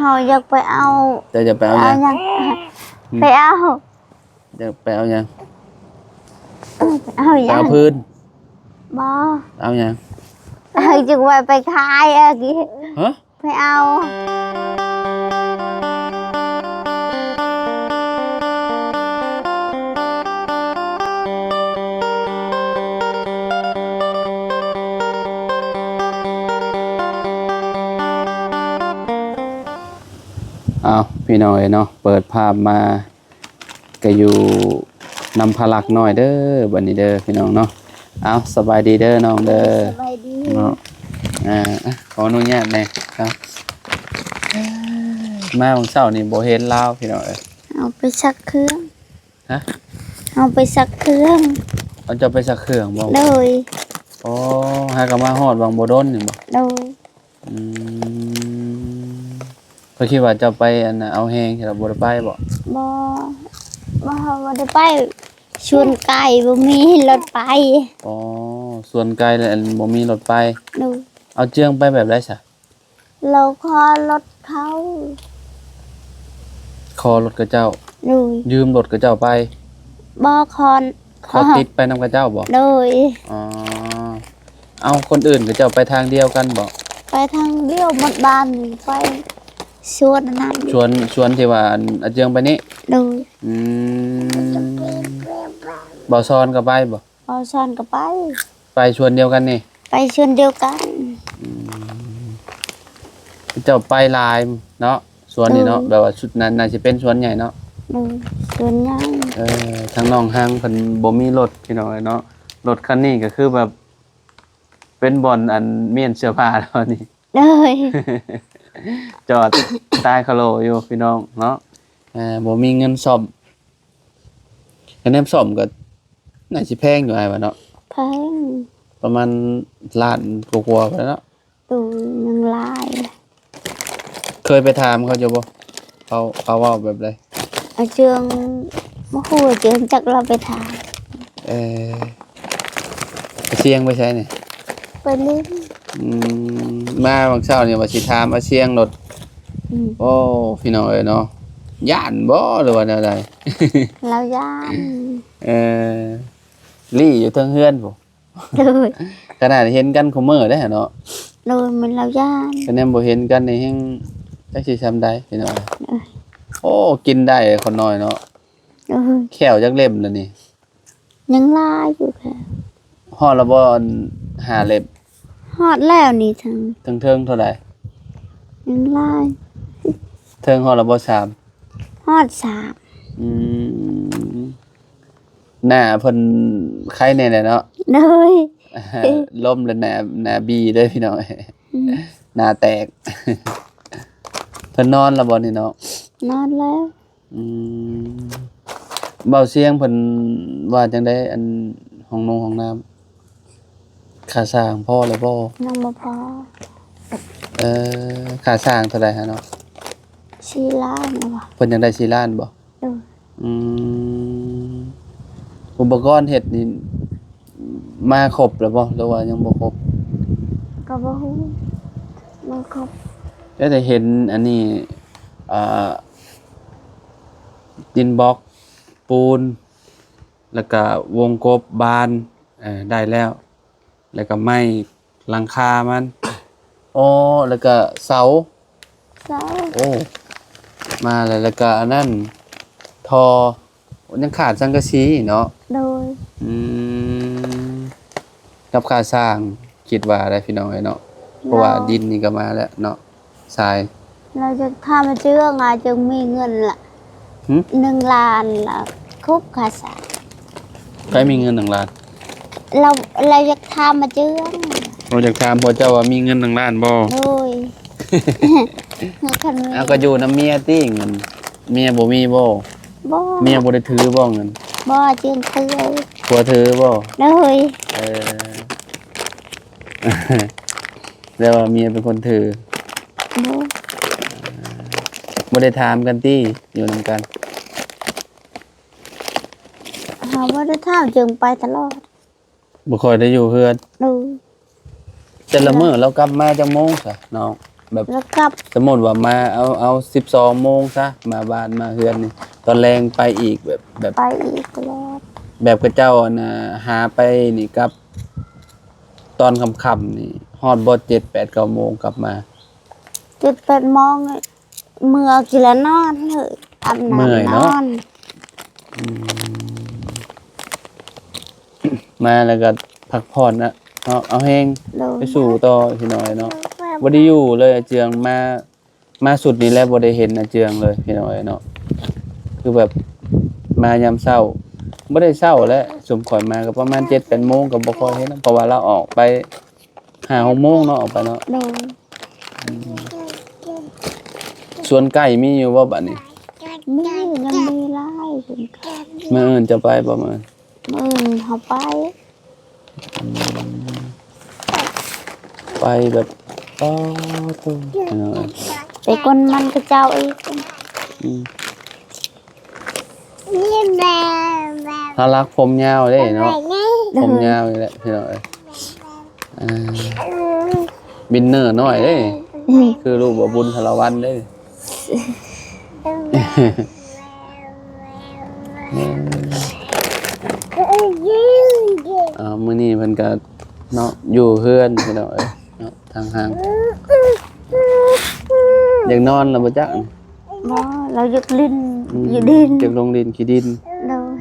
าอยากไปเอาจะไปเอายังไปเอาจะไปเอายังเอายังเอาพื้นบ่เอายังจึงว่าไปขายกี้ฮะไปเอาเอาพี่น้อยเนาะเปิดภาพมาก็อยู่นำพลักหน่อยเด้อบัดนี้เด้อพี่น้องเนาะเอาสบายดีเด้อน้องเด้อสบายดีเนาะขออนุญาตหน่อยครับมาของเช้านี่บ่เห็นลาวพี่น้องเอาไปซักเครื่องฮะเอาไปซักเครื่องเอาจะไปซักเครื่องบ่เลยอ๋อหาก็มาฮอดบางบ่ดนนี่บ่เลยเพิ่นคิดว่าจะไปอันน่ะเอาแฮงที่เราบ่ได้ไปบ่บ่ได้ไปชวนไก่บ่มีรถไปอ๋อส่วนไกลแล้วบ่มีรถไปดูเอาเจืองไปแบบไรซะเราขอรถเขาคอรถกระเจ้าดูยืมรถกระเจ้าไปบ่เขาติดไปนำกระเจ้าบ่โดยอ๋อเอาคนอื่นกระเจ้าไปทางเดียวกันบ่ไปทางเดียวหมดบ้านไปชวนนั่นชวนที่ว่าอาเจืองไปนี้ดูบ่ซ้อนก็ไปบ่ซ้อนก็ไปชวนเดียวกันนี่ไปชวนเดียวกันเจ้าไปลายเนาะสวนนี่เนาะแบบว่าชุดนั้นน่าจะเป็นสวนใหญ่เนาะสวนใหญ่ทางน้องห้างเพิ่นบ่มีรถพี่น้องเนาะรถคันนี้ก็คือแบบเป็นบ่อนอันเมียนเสื้อผ้าแล้วนี่เลยจอดใต้คาโลอยู่พี่น้องเนาะบ่มีเงินซ่อมคะแนนซ่อมก็น่าสิแพงอยู่ไอ้บ่เนาะแพงประมาณล้านกว่าๆไปแล้วเนาะตูยังลายเคยไปถามเขาอยู่บ่เขาว่าแบบใดเจืองบ่ฮู้เจืองจักเราไปถามเสียงไปใช้นี่ไปเล่นมาบางเช้านี่ว่าสิถามเสียงรถโอ้พี่น้องเอ้ยเนาะย่านบ่หรือว่าแนวใดเราย่านลี่อยู่เทิงเฮือนพุ่นเลยขนาดเห็นกันคุมื้อได้เนาะเลยมันเราย่านคะแนนบ่เห็นกันนี่แฮงจักสิซำใดพี่น้องโอ้กินได้คนน้อยเนาะแขวจักเล่มแล้วนี่ยังลายอยู่ค่ะฮอดแล้วบ่5เล่มฮอดแล้วนี่เทิงเท่าใดยังลายเทิงฮอดแล้วบ่3ฮอด3หน้าเพิ่นไข้แน่เนาะเลยล้มแล้วหน้าบีเด้อพี่น้องหน้าแตกเพิ่นนอนแล้วบ่นี่เนาะนอนแล้วเบาเสียงเพิ่นว่าจังได๋อันห้องน้ำค่าสร้างพอแล้วบ่ยังบ่พอค่าสร้างเท่าใดฮะเนาะ4 ล้านบ่เพิ่นยังได้4ล้านบ่อุปกรณ์เฮ็ดนี่มาครบแล้วบ่หรือว่ายังบ่ครบก็บ่ฮู้มันครบแต่เห็นอันนี้ดินบล็อกปูนแล้วก็วงกบบานได้แล้วก็ไม้หลังคามันแล้วก็เสาโอ้มาแล้วก็อันนั้นทอยังขาดสังกะสีเนาะโดยกับค่าสร้างคิดว่าได้พี่น้องเนาะเพราะว่าดินนี่ก็มาแล้วเนาะทรายเราจะทำมาเชื่องจึงมีเงินละ1 ล้านละคุบค่าสร้างใครมีเงิน1 ล้านเราจะทำมาเชื่องเราอยากถามพ่อเจ้าว่ามีเงิน1 ล้านบ่โอ้ยเอาก็อยู่นำเมียติเงินเมียบ่มีบ่เมียบ่ได้ถือบ่เงินบ่จึงถือผัวถือบ่เลยแล้วว่าเมียเป็นคนถือบ่ได้ถามกันติอยู่นำกันบ่ได้ถามจึงไปตลอดบ่ค่อยได้อยู่เฮือนแต่ละมื้อเรากลับมาจังโมงซะน้อง แบบ แล้วกลับ สมมุติว่ามาเอา12โมงซะมาบ้านมาเฮือนนี่ตอนแรงไปอีกแบบ ไปอีกแล้ว แบบกระเจ้าน่ะหาไปนี่กับ ตอนค่ำๆนี่ฮอดบ่7 8 9โมงกลับมา 7 8 โมงเมื่อกินแล้วนอนเลยอาบ เมื่อย น้ำน เนาะ อน มาแล้วก็พักผ่อนนะเอาแฮง โดย ไปสู่ต่อพี่น้อยเนาะบ่ได้อยู่เลยอาเจืองมาสุดนี้แล้วบ่ได้เห็นอาเจืองเลยพี่น้อยเนาะคือแบบมายามเช้าบ่ได้เช้าแล้วสมข่อยมาก็ประมาณ7 8โมงก็บ่ค่อยเห็นเพราะว่าเราออกไป5 6โมงเนาะออกไปเนาะ โดย สวนไก่มีอยู่บ่บัดนี้ มียังมีไล่ถึงกัน มื้ออื่นจะไปบ่มื้อ มื่นเขาไป ไปแบบอ๋อตัวพี่น้อย ไปคนมันก็เจ้าอีก อืมถ้ารักผมยาวเด้เนาะผมยาวนี่แหละพี่น้อยอ่าบินเนอร์น้อยเด้ คือลูกบ่บุญพลวันเด้มื้อนี้เพิ่นก็เนาะอยู่เฮือนพี่น้องเอ้ยเนาะทางห่างอยากนอนแล้วบ่จ๊ะ บ่เราหยุดลิ้นอยู่ดิน เก็บลงดินขี้ดิน โดย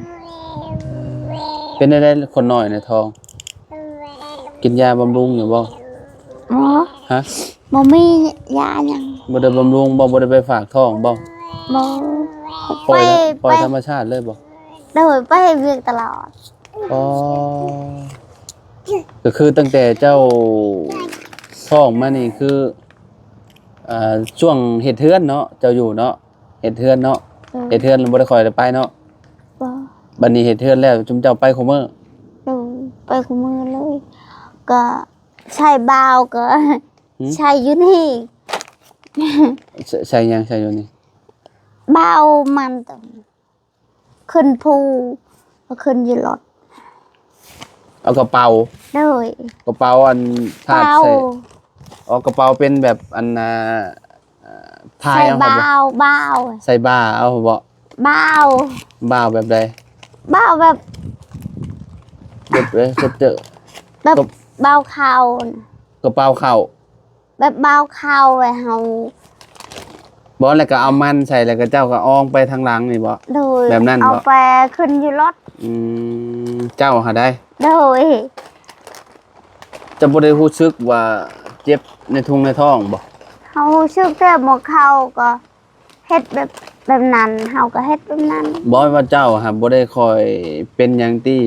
เป็นได้คนน้อยในท้อง กินยาบำรุงอยู่บ่ หมอ ฮะ บ่มียาหยัง บ่ได้บำรุงบ่ได้ไปฝากท้องบ่ บ่ ปล่อย ไป ธรรมชาติเลยบ่ โดยไปเวียกตลอด อ๋อก็คือตั้งแต่เจ้าท้องมานี่คือช่วงเฮ็ดเทือนเนาะเจ้าอยู่เนาะเฮ็ดเทือนเนาะเฮ็ดเทือนบ่ได้ค่อยได้ไปเนาะ บ่ บัดนี้เฮ็ดเทือนแล้วจุมเจ้าไปคุมื้อ โดยไปคุมือเลย ก็ใช้บาวก็ใช้อยู่นี่ ใส่หยังใส่อยู่นี่ บาวมันต้องขึ้นภูก็ขึ้นอยู่รถ เอากระเป๋า โดย กระเป๋าอันพาด เบา ใส่เอากระเป๋าเป็นแบบอันพาย ใส่ เอาบ่ บาวบาว ใส่บ่าเอาบ่ บาว บ่าแบบใด บาวแบบ แบบเจอ แบบ ก็ บาวเข่าก ระเป๋าเข้า แบบบาวเข่าไว้เฮา บ่แล้วก็เอามันใส่แล้วก็เจ้าก็อ้องไปทางหลังนี่บ่ โดย แบบนั้นบ่ เอาไปขึ้นอยู่รถ เจ้าหาได้ โดย จะบ่ได้รู้สึกว่าเจ็บในทุ่งในท้องบ่ เฮาชื่อแต่หมอเข้าก็เฮ็ดแบบนั้นเฮาก็เฮ็ดแบบนั้น บ่ว่าเจ้าหาบ่ได้ค่อยเป็นหยังที่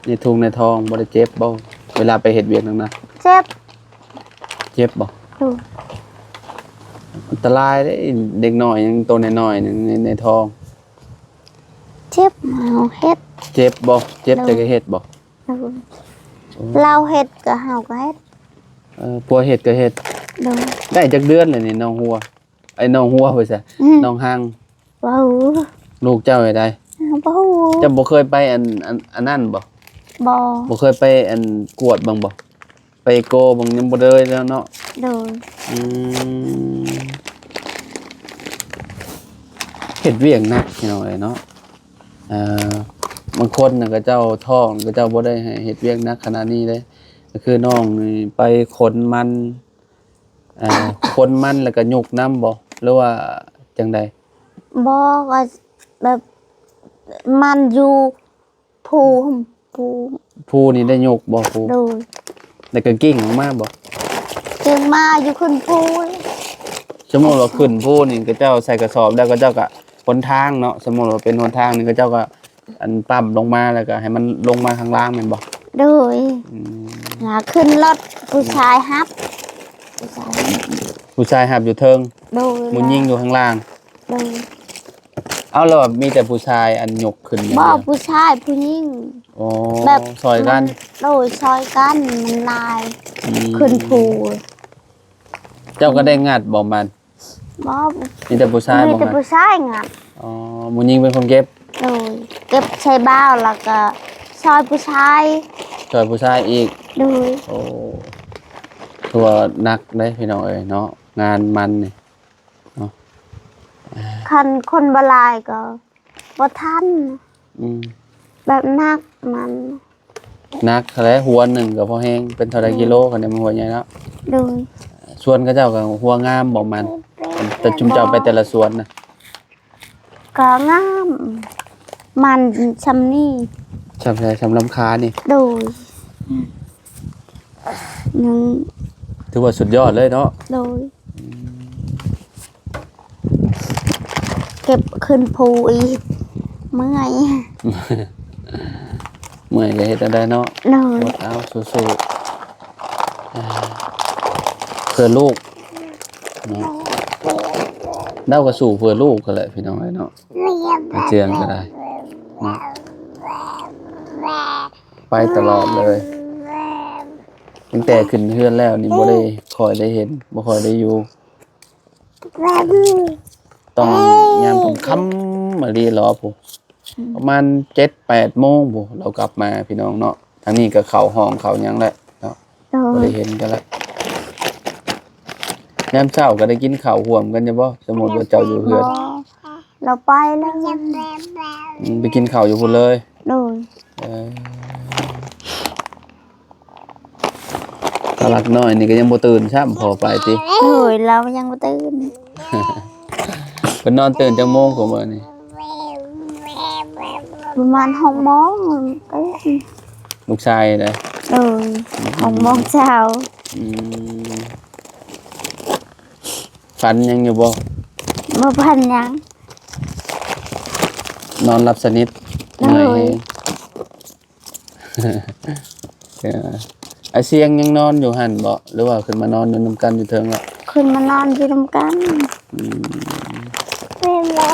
ในทุ่งในท้องบ่ได้เจ็บบ่เวลาไปเฮ็ดเวียกนั่นนะ เจ็บ เจ็บบ่ ดู อันตรายเด้เด็กน้อยยังตัวน้อยๆนึงในท้อง เจ็บเฮาเฮ็ด เจ็บบ่เจ็บแต่ก็เฮ็ดบ่ ดูเราเฮ็ดก็เฮาก็เฮ็ด ผัวเฮ็ดก็เฮ็ด ดู ได้จักเดือนเลยนี่น้องหัวไอ้น้องหัวไปซะน้องหาง บ่ฮู้ ลูกเจ้าไอ้ใด บ่ฮู้ เจ้าบ่เคยไปอันนั้นบ่ บ่ บ่เคยไปกวดบ้างบ่ไปโกบ้างยังบ่เลยแล้วเนาะ ดู อืมเฮ็ดเวียกหนักพี่น้องเอ้ยเนาะบางคนน่ะก็เจ้าท้องก็เจ้าบ่ได้ให้เฮ็ดเวียกหนักขนาดนี้เลยก็คือน้องนี่ไปขนมันขนมันแล้วก็ยกน้ำบ่หรือว่าจังใด บ่ก็แบบมันอยู่ภูภู ผู้นี่ได้ยกบ่ผู้ ดู แล้วก็กิ้งออกมาบ่ จึงมาอยู่ขึ้นภู สมมุติว่าขึ้นผู้นี่ก็เจ้าใส่กระสอบแล้วก็เจ้าก็หนทางเนาะสมมุติว่าเป็นหนทางนี่ก็เจ้าก็อันปั๊มลงมาแล้วก็ให้มันลงมาข้างล่างแม่นบ่ ดู อืม หาขึ้นรถผู้ชายฮับผู้ชาย ผู้ชายหับอยู่เทิง ดู ผู้หญิงอยู่ข้างล่าง ดู เอาแล้วมีแต่ผู้ชายอันยกขึ้นอย่าง บ่ เดียว ผู้ชายผู้หญิง อ๋อ แบบ ซอยกัน โดยซอยกันมันลาย อืม ขึ้นภู เจ้าก็ได้งัดบ่มัน บ่ มีแต่ผู้ชาย มี บ่ แต่ งัด ผู้ชายงัด อ๋อผู้หญิงเป็นคนเก็บ โดยเก็บใช้บ้าวแล้วก็ซอยผู้ชาย ช่วยผู้ชายอีก โดย โอ้ตัวนักได้พี่น้องเอ้ยเนาะ งานมันนี่ คันคนบหลายก็บ่ทัน อืม แบบนักมัน นักแล้วหัวหนึ่งก็พอแห้งเป็นเท่าไรกิโลกันเนี่ยมันหัวใหญ่แล้ว โดย ส่วนก็เจ้าก็หัวงามบอกมัน แต่จุมเจ้าไปแต่ละสวนนะ ก็งามมันชำนี่ ชำไรชำลำคานี่ โดยยัง ถือว่าสุดยอดเลยเนาะ โดยเก็บขึ้นภูอีกเมื่อย เมื่อยก็เฮ็ดได้เนาะ โดย หมดเอาสู้ๆเพื่อลูกเนาะเด้าก็สู้เพื่อลูกกันแหละพี่น้องเนาะเจียงก็ได้เนาะไปตลอดเลยตั้งแต่ขึ้นเฮือนแล้วนี่บ่ได้คอยได้เห็นบ่คอยได้อยู่ต้องยามค่ำมารีรอผู้ประมาณ 7-8 โมงผู้เรากลับมาพี่น้องเนาะทางนี้ก็เข้าห้องเข้าหยังแล้วเนาะ โด บ่ ย ได้เห็นกันแล้วยามเช้าก็ได้กินข้าวร่วมกันอยู่บ่สมมุติว่าเจ้าอยู่เฮือน เราไปแล้ว ไปกินข้าวอยู่พุ่นเลย โดย ตลาดน้อยนี่ก็ยังบ่ตื่นช้ำพอไปติ โดยเรายังบ่ตื่น เพิ่นนอนตื่นจังโมงกว่ามื้อนี่ ประมาณ6 โมงตื่น ลูกชายเด้อ โดย6 โมงเช้า อืมฝันยังอยู่บ่ บ่พันหยัง นอนหลับสนิท โอ้ย เมื่อยเออไอเสียงยังนอนอยู่หั่นบ่หรือว่าขึ้นมานอนอยู่นำกันอยู่เทิงละ ขึ้นมานอนอยู่นำกัน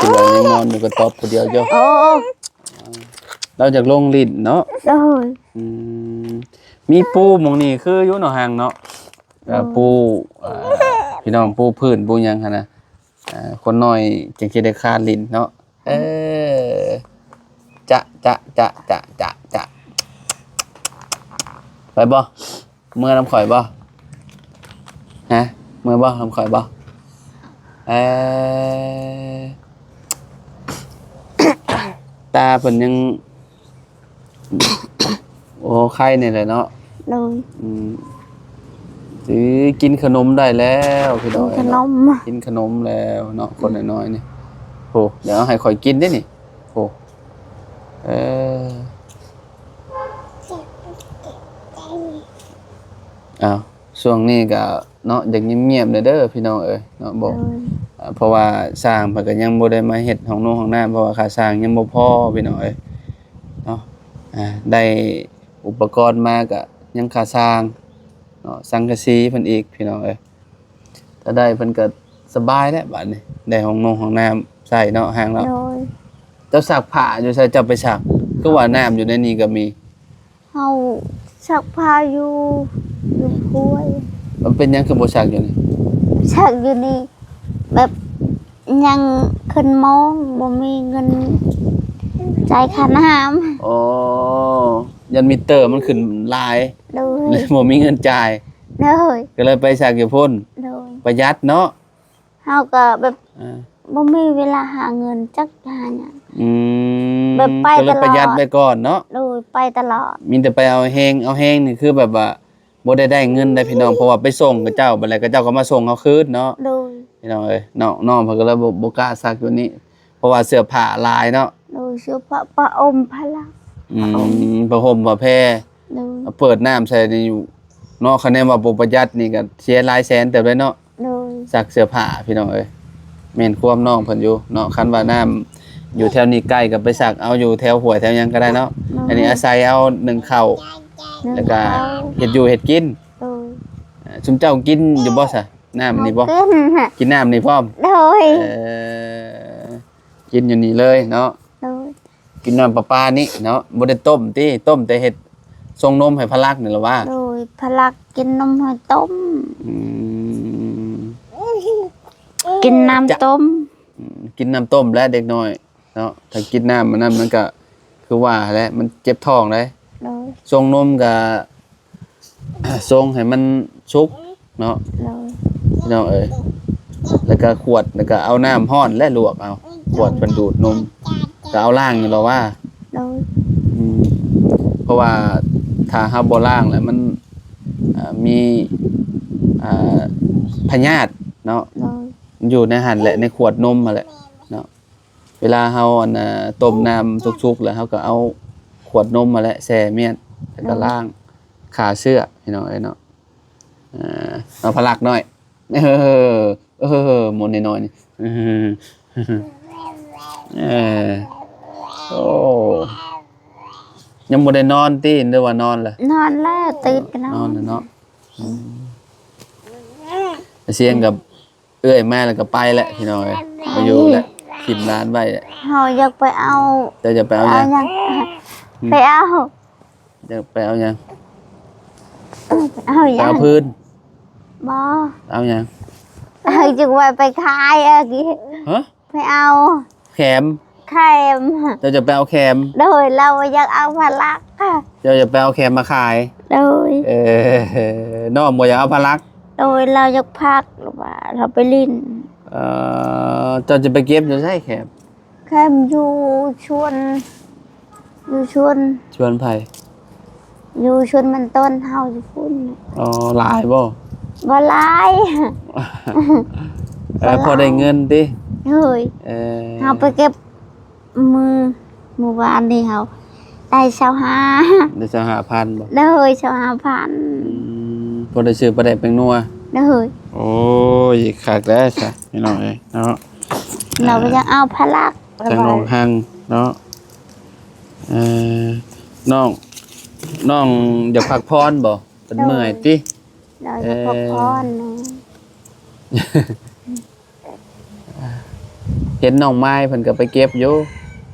คือว่ายังนอนอยู่กับตอบผู้เดียวอยู่ โอ้ เราจากลงลิ้นเนาะ โดย อืมมีปูหมองนี่คืออยู่หนองหางเนาะปูพี่น้องปูพื้นปูหยังหั่นนะคนน้อยจังสิได้คาดลิ้นเนาะจะไปบ่เมื่อน้ำข่อยบ่ฮะเมื่อบ่น้ำข่อยบ่ตาเพิ่นยัง โอ้ไข่นี่แหละเนาะ โดย สิกินขนมได้แล้วพี่น้อย ขน เนาะ ม กินขนมแล้วเนาะคนน้อยๆนี่โหเดี๋ยวให้ข่อยกินได้นี่โหอ้าวช่วงนี้ก็เนาะอย่างเงียบๆเด้อพี่น้องเอ้ยเนาะบอก โดย เพราะว่าสร้างเพิ่นก็ยังบ่ได้มาเฮ็ดห้องน้ำเพราะว่าค่าสร้างยังบ่พอพี่น้องเอ้ยเนาะได้อุปกรณ์มาก็ยังค่าสร้างเนาะสังกะสีเพิ่นอีกพี่น้องเอ้ยถ้าได้เพิ่นก็สบายแล้วบัดนี้ได้ห้องน้ำใช้เนาะห่างแล้ว โดย เจ้าซักผ้าอยู่ใส่เจ้าไปซักคือว่าน้ำอยู่ในนี้ก็มี เฮาชักพาอยู่ห้วย มันเป็นหยังคือบ่ซักอยู่นี่ ชักอยู่นี่แบบยังขึ้นมองบ่มีเงินจ่ายค่าน้ำ อ๋อยันมิเตอร์มันขึ้นหลาย โดย เลยบ่มีเงินจ่าย โดย ก็เลยไปซักอยู่พุ่น โดย ประหยัดเนาะ เฮาก็แบบ อ่า บ่มีเวลาหาเงินจักหาหยัง อืม แบบไป ก็เลยประหยัด ตลอด ไปก่อนเนาะ โดยไปตลอด มีแต่ไปเอาแฮงนี่คือแบบว่าบ่ได้เงินได้พี่น้องเพราะว่าไปส่งกับเจ้าบัดแล้วก็เจ้าก็มาส่งเอาคืนเนาะ โดย พี่น้องเอ้ยน้องเพิ่นก็เลยบ่กล้าซักอยู่นี่เพราะว่าเสื้อผ้าลายเนาะ โดยเสื้อผ้าปะอมพลัง ผ้าห่มผ้าแพร โดย เปิดน้ำใส่นี่อยู่เนาะคะแนนว่าบ่ประหยัดนี่ก็เสียหลายแสนเติบเลยเนาะ โดย ซักเสื้อผ้าพี่น้องเอ้ยแม่นความน้องเพิ่นอยู่เนาะคันว่าน้ำอยู่แถวนี้ใกล้ก็ไปซักเอาอยู่แถวห้วยแถวหยังก็ได้เนาะอันนี้อาศัยเอานึ่งข้าวแล้วก็เฮ็ดอยู่เฮ็ดกิน โดย ชุมเจ้ากินอยู่บ่ซะน้ำนี่บ่ กินฮะ กินน้ำนี่พร้อม โดย กินอยู่นี่เลยเนาะ โดย กินน้ำประปานี่เนาะบ่ได้ต้มติต้มแต่เฮ็ดทรงนมให้พลักนี่ล่ะว่า โดยพลักกินนมหอยต้ม อืม กินน้ำต้ม กินน้ำต้มและเด็กน้อยเนาะถ้ากินน้ำมันก็คือว่าแหละมันเจ็บท้องเลย โดย ทรงนมก็ ทรงให้มันสุกเนาะ โดย พี่น้องเอ้ยแล้วก็ขวดแล้วก็เอาน้ำร้อนและลวกเอาขวดเพิ่นดูดนมก็เอาล้างอยู่แล้วว่า โดย เพราะว่าถ้าเฮาบ่ล้างแล้วมันมีอ่าพยาธิเนาะ โดย อยู่ในหั่นแหละในขวดนมมาแหละเนาะเวลาเฮาต้มน้ำสุกๆแล้วเฮาก็เอาขวดนมมาแหละแช่เมียนแล้วก็ล้างขาเสื้อพี่น้องเอ้ยเนาะเอาพลักหน่อยหมดน้อยๆนี่โอ้ยังบ่ได้นอนติหรือว่านอนล่ะ นอนแล้วตื่นกันน น อ อน นแล้วเนาะเสียงกับเอื้อยแม่แล้วก็ไปแหละพี่น้องเอ้ยมาอยู่แหละทิมร้านไว้แหละ เฮาอยากไปเอา แต่จะไปเอา เอา ยัง ยังไปเอา จะไปเอายัง เอา ไป ยัง เอาพื้น บ่ เอายัง จึงว่าไปขายกี้ ฮะ ไปเอา แขม ไข่ม เจ้าจะไปเอาแขม โดยเราอยากเอาพลักค่ะ เจ้าจะไปเอาแขมมาขาย โดย น้องบ่อยากเอาพลัก โดยเราอยากพักหรือว่าเราไปลิ้น เจ้าจะไปเก็บอยู่ใช่แขม แค่อยู่ชวนอยู่ชวน ชวนไผ อยู่ชวนมันต้นเฮาอยู่พุ่น อ๋อหลายบ่ บ่หลาย พอได้เงินติ เฮ้ย เฮาไปเก็บเมื่อวานนี้เฮาได้25 เดี๋ยวจะหาพันบ่ ได้เฮ้ย25,000 พอได้ซื้อปลาแดกเป็นนัว ได้เฮ้ย โอ้ยคักแล้วจ้ะพี่น้องเอ้ยเนาะ เราก็ยังเอาพลัก จังหนองหังเนาะน้องอยากพักพรบ่เป็นเมื่อยติ เราจะพกพรนะ เห็นน้องไม้เพิ่นก็ไปเก็บอยู่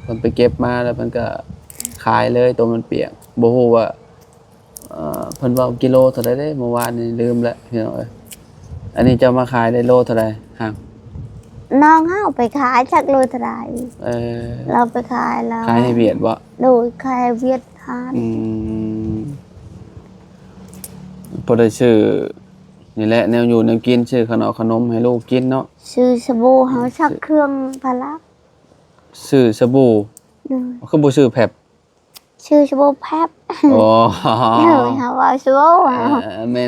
เพิ่นไปเก็บมาแล้วเพิ่นก็ขายเลยตัวมันเปียกบ่ฮู้ว่าเพิ่นว่ากิโลเท่าใดเด้เมื่อวานนี่ลืมแล้วพี่น้องเอ้ยอันนี้จะมาขายได้โลเท่าใดห่าง น้องเฮาไปขายจักโลเท่าไหร่ เราไปขายแล้ว ขายให้เวียดบ่ โดยขายเวียดทาน พอได้ชื่อนี่แหละแนวอยู่แนวกินชื่อขนมให้ลูกกินเนาะ ซื้อสบู่เฮาชักเครื่องพลัก ชื่อสบู่ โดย คือบ่ชื่อแผบ ชื่อสบู่แพบ อ๋อ โดยเฮาว่าสบู่เฮา แม่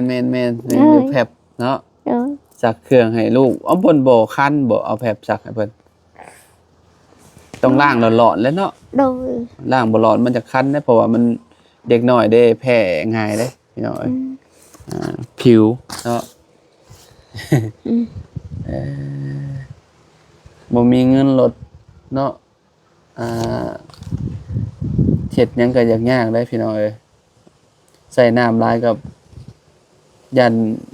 นอยู่แผบเนาะ โดย สักเครื่องให้ลูกเอาเพิ่นบ่คันบ่เอาแผบสักให้เพิ่นต้องล้างหลอนๆแล้วเนาะ โดย ล้างบ่หลอนมันจะคันนะเพราะว่ามันเด็กน้อยเด้แพ้ง่ายเด้พี่น้อยผิวเนาะบ่มีเงินลดเนาะเฮ็ดหยังก็ยากๆได้พี่น้องเอ้ยใส่น้ำหลายกับยัน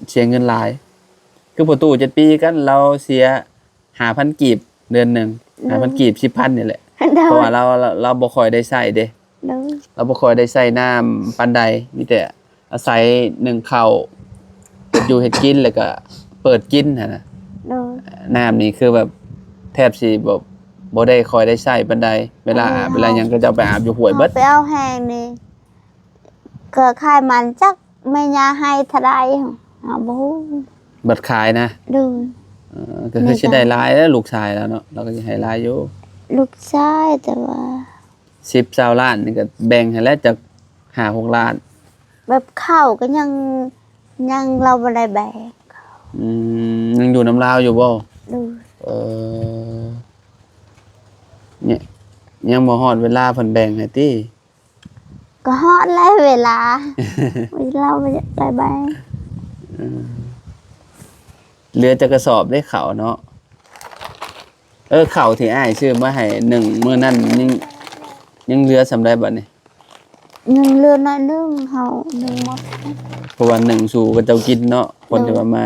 เสียเงินหลายคือประตู7 ปีกันเราเสีย 5,000 กีบเดือนหนึง 5,000 กีบ 10,000 นี่แหละ โด เพราะ ย ว่าเราบ่ค่อยได้ใช้เด้ โดย เราบ่ค่อยได้ใช้น้ำปานใดมีแต่อาศัยนึ่งข้าวอยู่เฮ็ดกินแล้วก็เปิดกินหั่นน่ะ โดย น้ำนี่คือแบบแทบสิบ่ได้ค่อยได้ใช้ปานใดเวลาอาบเวลาหยังก็จะเอาไปอาบอยู่ห้วยเบิด ไปเอาแห้งนี่ก็ขายมันจักแม่ยาให้เท่าใดเฮาบ่ฮู้ เบิดขายนะ โดย ก็คือสิได้หลายแล้วลูกชายแล้วเนาะเราก็สิให้หลายอยู่ ลูกชายแต่ว่า 10-20 ล้านนี่ก็แบ่งให้แล้วจาก5-6 ล้าน แบบข้าวก็ยังเราบ่ได้แบก ยังอยู่น้ำลาวอยู่บ่ ดู เนี่ยยังบ่ฮอดเวลาเพิ่นแบ่งให้ติ ก็ฮอดแล้วเวลา เราบ่ได้แบก เหลือแต่กระสอบได้ข้าวเนาะข้าวที่อ้ายซื้อมาให้1มื้อนั้นยังเหลือสำาใดบัดนี้ ยังเหลือน้อยนึงเฮานึงหมด เพราะว่า1สู่ก็เจ้ากินเนาะคนจะมา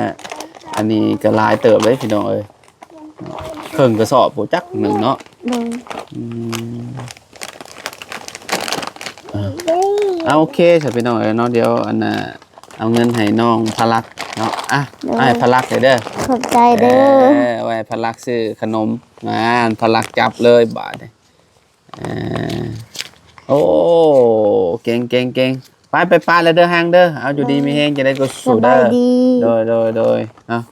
อันนี้ก็หลายเติบเลยพี่น้องเอ้ยครึ่งกระสอบบ่จักหนึ่งเนาะ ดู โอเคสิพี่น้องเอ้ยเนาะเดี๋ยวอันน่ะเอาเงินให้น้องพลักเนาะให้พลักเลยเด้อ ขอบใจเด้อ ไว้พลักซื้อขนมพลักจับเลยบาทนี่โอ้เก่งไปป้าแล้วเด้อห้างเด้อเอาอยู่ดีมีแฮงจะได้ก็ ส สู้ บา เด้ ย อ ดี โดยเนาะ